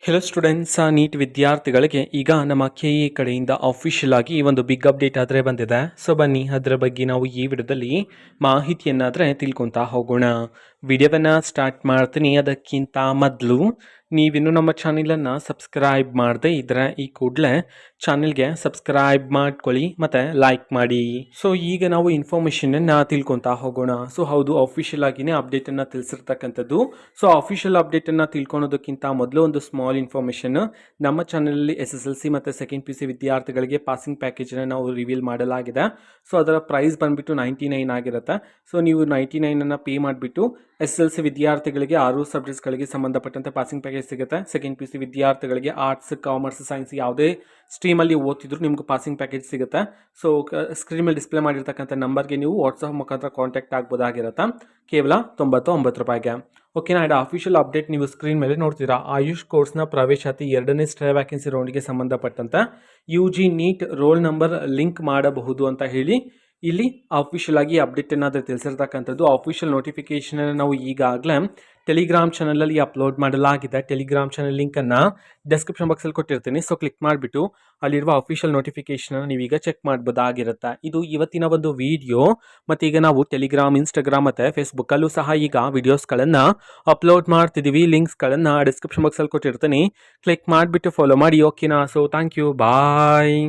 Hello students, neat ವಿದ್ಯಾರ್ಥಿಗಳಿಗೆ ಈಗ ನಮ್ಮ KE ಕಡೆಯಿಂದ ಅಫಿಷಿಯಲ್ ಆಗಿ ಒಂದು ಬಿಗ್ ಅಪ್ಡೇಟ್ ಆದರೆ ಬಂದಿದೆ. ಸೊ ಬನ್ನಿ ಅದರ ಬಗ್ಗೆ ನಾವು ಈ ವಿಡಿಯೋದಲ್ಲಿ ಮಾಹಿತಿಯನ್ನಾದರೆ ತಿಳ್ಕೊತಾ ಹೋಗೋಣ. ವಿಡಿಯೋವನ್ನು ಸ್ಟಾರ್ಟ್ ಮಾಡ್ತೀನಿ. ಅದಕ್ಕಿಂತ ಮೊದಲು ನೀವಿನ್ನೂ ನಮ್ಮ ಚಾನಲನ್ನು ಸಬ್ಸ್ಕ್ರೈಬ್ ಮಾಡದೇ ಇದ್ದರೆ ಈ ಕೂಡಲೇ ಚಾನಲ್ಗೆ ಸಬ್ಸ್ಕ್ರೈಬ್ ಮಾಡ್ಕೊಳ್ಳಿ ಮತ್ತು ಲೈಕ್ ಮಾಡಿ. ಸೊ ಈಗ ನಾವು ಇನ್ಫಾರ್ಮೇಷನನ್ನು ತಿಳ್ಕೊತಾ ಹೋಗೋಣ. ಸೊ ಹೌದು, ಅಫಿಷಿಯಲ್ ಆಗಿನೇ ಅಪ್ಡೇಟನ್ನು ತಿಳಿಸಿರ್ತಕ್ಕಂಥದ್ದು. ಸೊ ಅಫಿಷಿಯಲ್ ಅಪ್ಡೇಟನ್ನು ತಿಳ್ಕೊಳೋದಕ್ಕಿಂತ ಮೊದಲು ಒಂದು ಸ್ಮಾಲ್ ಇನ್ಫಾರ್ಮೇಷನ್. ನಮ್ಮ ಚಾನಲಲ್ಲಿ SSLC ಮತ್ತು ಸೆಕೆಂಡ್ PUC ವಿದ್ಯಾರ್ಥಿಗಳಿಗೆ ಪಾಸಿಂಗ್ ಪ್ಯಾಕೇಜನ್ನು ನಾವು ರಿವೀಲ್ ಮಾಡಲಾಗಿದೆ. ಸೊ ಅದರ ಪ್ರೈಸ್ ಬಂದುಬಿಟ್ಟು 99 ಆಗಿರುತ್ತೆ. ಸೊ ನೀವು 99 ಪೇ ಮಾಡಿಬಿಟ್ಟು SSLC ವಿದ್ಯಾರ್ಥಿಗಳಿಗೆ 6 ಸಬ್ಜೆಕ್ಟ್ಸ್ಗಳಿಗೆ ಸಂಬಂಧಪಟ್ಟಂತೆ ಪಾಸಿಂಗ್ ಪ್ಯಾಕೇಜ್ ಸಿಗುತ್ತೆ. ಸೆಕೆಂಡ್ PUC ವಿದ್ಯಾರ್ಥಿಗಳಿಗೆ ಆರ್ಟ್ಸ್, ಕಾಮರ್ಸ್, ಸೈನ್ಸ್ ಯಾವುದೇ ಸ್ಟ್ರೀಮಲ್ಲಿ ಓದ್ತಿದ್ರು ನಿಮ್ಗೆ ಪಾಸಿಂಗ್ ಪ್ಯಾಕೇಜ್ ಸಿಗುತ್ತೆ. ಸೊ ಸ್ಕ್ರೀನ್ ಮೇಲೆ ಡಿಸ್ಪ್ಲೇ ಮಾಡಿರ್ತಕ್ಕಂಥ ನಂಬರ್ಗೆ ನೀವು ವಾಟ್ಸಪ್ ಮುಖಾಂತರ ಕಾಂಟ್ಯಾಕ್ಟ್ ಆಗ್ಬೋದಾಗಿರುತ್ತೆ, ಕೇವಲ 99 ರೂಪಾಯಿಗೆ. ಓಕೆನಾ. ಇದು ಅಫಿಷಿಯಲ್ ಅಪ್ಡೇಟ್ ನೀವು ಸ್ಕ್ರೀನ್ ಮೇಲೆ ನೋಡ್ತೀರಾ. ಆಯುಷ್ ಕೋರ್ಸ್ನ ಪ್ರವೇಶಾತಿ 2ನೇ ಸ್ಟೇ ವ್ಯಾಕೆನ್ಸಿ ರೌಂಡ್ಗೆ ಸಂಬಂಧಪಟ್ಟಂತೆ UG NEET roll number link ಮಾಡಬಹುದು ಅಂತ ಹೇಳಿ ಇಲ್ಲಿ ಅಫಿಷಿಯಲ್ ಆಗಿ ಅಪ್ಡೇಟ್ ಏನಾದರೂ ತಿಳಿಸಿರ್ತಕ್ಕಂಥದ್ದು. ಅಫಿಷಿಯಲ್ ನೋಟಿಫಿಕೇಶನ್ ನಾವು ಈಗಾಗಲೇ ಟೆಲಿಗ್ರಾಮ್ ಚಾನಲಲ್ಲಿ ಅಪ್ಲೋಡ್ ಮಾಡಲಾಗಿದೆ. ಟೆಲಿಗ್ರಾಮ್ ಚಾನಲ್ ಲಿಂಕನ್ನು ಡಿಸ್ಕ್ರಿಪ್ಷನ್ ಬಾಕ್ಸಲ್ಲಿ ಕೊಟ್ಟಿರ್ತೀನಿ. ಸೊ ಕ್ಲಿಕ್ ಮಾಡಿಬಿಟ್ಟು ಅಲ್ಲಿರುವ ಅಫಿಷಿಯಲ್ ನೋಟಿಫಿಕೇಶನ್ ನೀವೀಗ ಚೆಕ್ ಮಾಡ್ಬೋದಾಗಿರುತ್ತೆ. ಇದು ಇವತ್ತಿನ ಒಂದು ವಿಡಿಯೋ. ಮತ್ತು ಈಗ ನಾವು ಟೆಲಿಗ್ರಾಮ್, ಇನ್ಸ್ಟಾಗ್ರಾಮ್ ಮತ್ತು ಫೇಸ್ಬುಕ್ಕಲ್ಲೂ ಸಹ ಈಗ ವಿಡಿಯೋಸ್ಗಳನ್ನು ಅಪ್ಲೋಡ್ ಮಾಡ್ತಿದ್ದೀವಿ. ಲಿಂಕ್ಸ್ಗಳನ್ನು ಡಿಸ್ಕ್ರಿಪ್ಷನ್ ಬಾಕ್ಸಲ್ಲಿ ಕೊಟ್ಟಿರ್ತೀನಿ. ಕ್ಲಿಕ್ ಮಾಡಿಬಿಟ್ಟು ಫಾಲೋ ಮಾಡಿ. ಓಕೆನಾ. So thank you, bye.